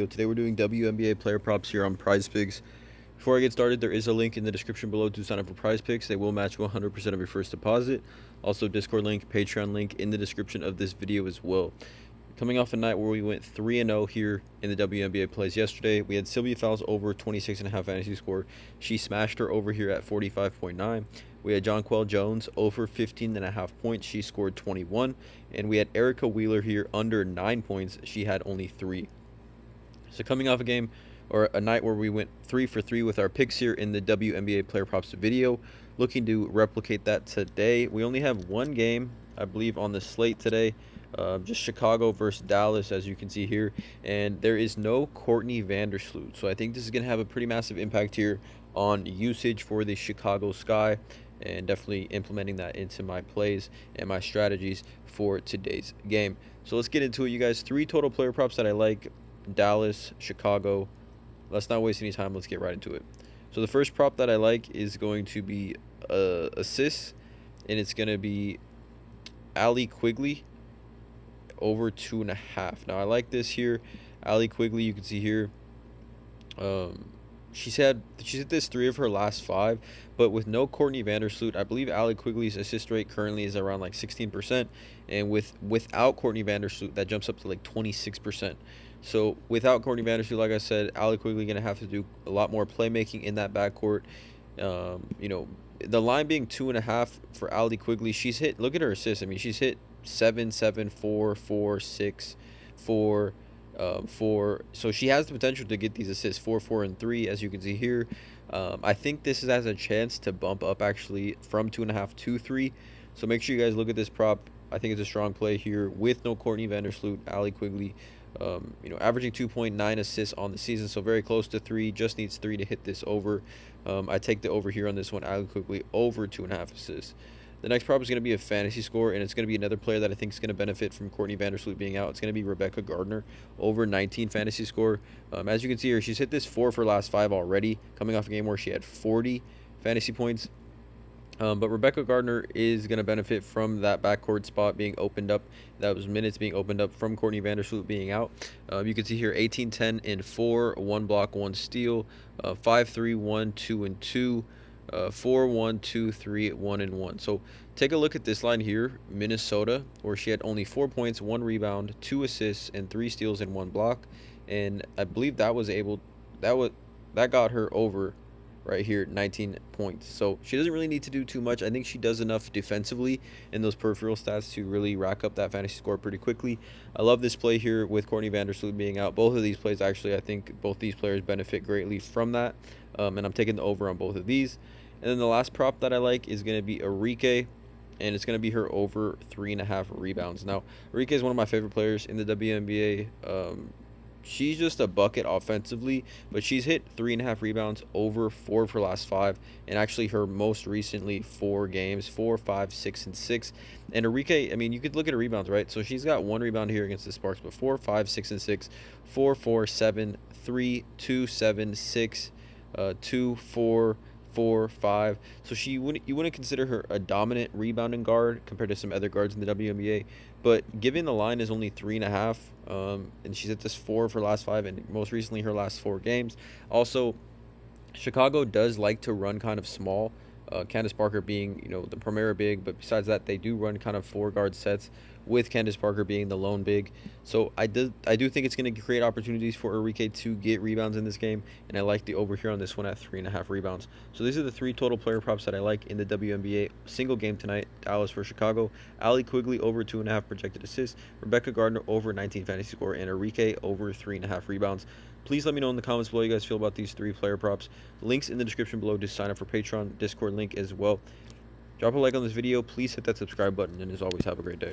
Today we're doing WNBA player props here on PrizePicks. Before I get started, there is a link in the description below to sign up for PrizePicks. They will match 100% of your first deposit. Also, Discord link, Patreon link in the description of this video as well. Coming off a night where we went 3-0 here in the WNBA plays yesterday, we had Sylvia Fowles over 26.5 fantasy score. She smashed her over here at 45.9. We had Jonquel Jones over 15.5 points. She scored 21. And we had Erica Wheeler here under 9 points. She had only 3. So coming off a game or a night where we went 3 for 3 with our picks here in the WNBA player props video, looking to replicate that today. We only have one game, I believe, on the slate today. Just Chicago versus Dallas, as you can see here, and there is no Courtney Vandersloot, so I think this is going to have a pretty massive impact here on usage for the Chicago Sky, and definitely implementing that into my plays and my strategies for today's game. So let's get into it, you guys. 3 total player props that I like: Dallas, Chicago. Let's not waste any time. Let's get right into it. So the first prop that I like is going to be assists, and it's going to be Allie Quigley over 2.5. Now I like this here. Allie Quigley, you can see here, she's hit this 3 of her last 5, but with no Courtney Vandersloot, I believe Allie Quigley's assist rate currently is around like 16%, and without Courtney Vandersloot, that jumps up to like 26%. So without Courtney Vandersloot, like I said, Allie Quigley gonna have to do a lot more playmaking in that backcourt. The line being 2.5 for Allie Quigley. She's hit, look at her assists. I mean, she's hit 7, 7, 4, 4, 6, 4, 4. So she has the potential to get these assists 4, 4, and 3, as you can see here. I think this has a chance to bump up actually from 2.5 to 3. So make sure you guys look at this prop. I think it's a strong play here with no Courtney Vandersloot. Allie Quigley, averaging 2.9 assists on the season, so very close to 3. Just needs 3 to hit this over. I take the over here on this one. Allie Quigley over 2.5 assists. The next prop is going to be a fantasy score, and it's going to be another player that I think is going to benefit from Courtney Vandersloot being out. It's going to be Rebecca Gardner over 19 fantasy score. As you can see here, she's hit this 4 for last 5 already, coming off a game where she had 40 fantasy points. But Rebecca Gardner is going to benefit from that backcourt spot being opened up, those minutes being opened up from Courtney Vandersloot being out. You can see here 18, 10, and 4, 1 block, 1 steal, 5, 3, 1, 2, and 2, 4, 1, 2, 3, 1, and 1. So take a look at this line here, Minnesota, where she had only 4 points, 1 rebound, 2 assists, and 3 steals and 1 block. And I believe that got her over right here, 19 points. So she doesn't really need to do too much. I think she does enough defensively in those peripheral stats to really rack up that fantasy score pretty quickly. I love this play here with Courtney Vandersloot being out. Both of these plays, actually, I think both these players benefit greatly from that. And I'm taking the over on both of these. And then the last prop that I like is going to be Arike, and it's going to be her over 3.5 rebounds. Now, Arike is one of my favorite players in the WNBA. She's just a bucket offensively, but she's hit 3.5 rebounds over 4 for last 5, and actually her most recently 4 games, 4, 5, 6, and 6. And Arike, I mean, you could look at her rebounds, right? So she's got 1 rebound here against the Sparks, but 4, 5, 6, and 6, 4, 4, 7, 3, 2, 7, 6, 2, 4, 4, 5. So you wouldn't consider her a dominant rebounding guard compared to some other guards in the WNBA, but given the line is only 3.5, and she's at this 4 for last 5, and most recently her last 4 games. Also, Chicago does like to run kind of small. Candace Parker being, the premier big, but besides that, they do run kind of 4 guard sets, with Candace Parker being the lone big. So I do think it's going to create opportunities for Arike to get rebounds in this game, and I like the over here on this one at 3.5 rebounds. So these are the 3 total player props that I like in the WNBA single game tonight. Dallas for Chicago, Allie Quigley over 2.5 projected assists, Rebecca Gardner over 19 fantasy score, and Arike over 3.5 rebounds. Please let me know in the comments below how you guys feel about these 3 player props. Links in the description below to sign up for Patreon, Discord link as well. Drop a like on this video. Please hit that subscribe button, and as always, have a great day.